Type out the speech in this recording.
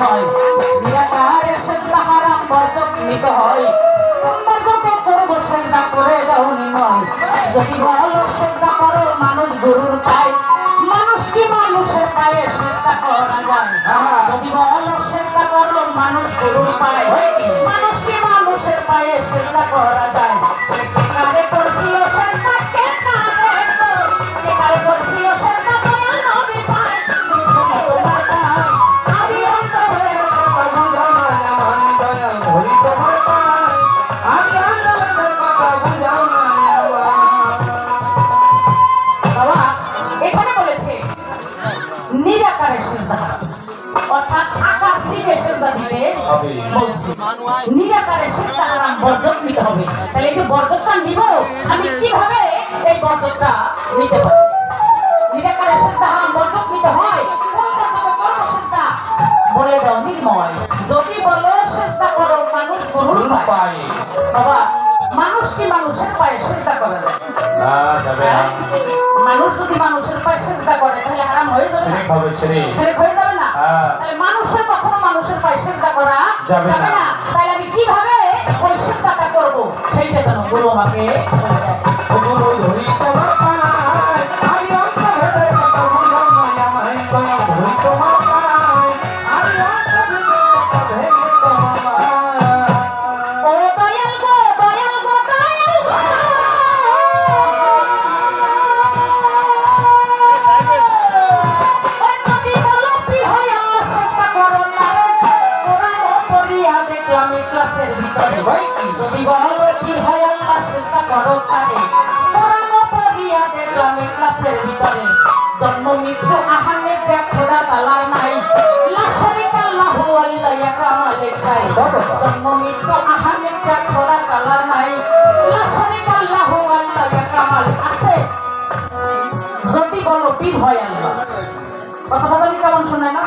নয় নিরাকারে সেজদা হারাম বর্জক নিতে হয় বর্জকে করবো সেজদা করে দাও নিময় যদি বলো সেজদা করো মানুষ গুরুর পায় মানুষ কি মানুষের পায়ে সেজদা করা যায় যদি বলো সেজদা করো মানুষ গুরুর পায় মানুষ কি মানুষের পায়ে সেজদা করা যায় কারে করছিল সেজদা কে কারে করছিল সেজদা দয়াল নবী পায় তুমি তোমার পায় আমি অন্তর হয়ে কথা বুঝাও না আমার দয়াল হরি তোমার পায় আমি অন্তরের কথা বুঝাও না বাবা এখানে বলেছে নিরাকারে সেজদা অর্থাৎ আকার সিটে সেজদা দিতে বলছে নিরাকারে সেজদা হারাম বর্জক নিতে হবে তাহলে এই যে বর্জকটা নিব আমি কিভাবে এই বর্জকটা নিতে পারি নিরাকারে সেজদা হারাম বর্জক নিতে হয় কোন বর্জকে করব সেজদা বলে দাও নির্ময় যদি বলো সেজদা করো মানুষ গরুর পায়ে বাবা মানুষ কি মানুষের পায়ে সেজদা করে না যাবে না মানুষ যদি মানুষের পায়ে সেজদা করে তাহলে হারাম হয়ে যাবে শিরক হবে শিরক হয়ে যাবে না তাহলে মানুষের কখনো মানুষের পায়ে সেজদা করা যাবে না তাহলে আমি কিভাবে ওই সেজদাটা করব সেইটা যেন গুরু আমাকে বলে দেয় গুরু ধরি তোমার পায় আমি অন্তরের কথা বুঝাও না আমার দয়াল ধরি তোমার পায় আমি অন্তরের কথা ভেঙে তোমার ও দয়াল গো দয়াল গো দয়াল গো ওই তুমি বলো কি হয় আল্লাহ সেজদা করো না কোরআন পড়িয়া দেখলাম ক্লাসের ভিতরে যদি বলো কি হয় আল্লাহ সেজদা করো তারে কোরআন পড়িয়া দেখলাম ক্লাসের ভিতরে জন্ম মৃত্যু আহানে খোদা তালার নাই লা শারিকা লাহু আল্লাহ ইয়াকামালে চাই জন্ম মৃত্যু আহানে খোদা তালার নাই লা শারিকা লাহু আল্লাহ ইয়াকামাল আছে যদি বলো পীর হয় আল্লাহ কথাটা জানি কেমন শোনায় না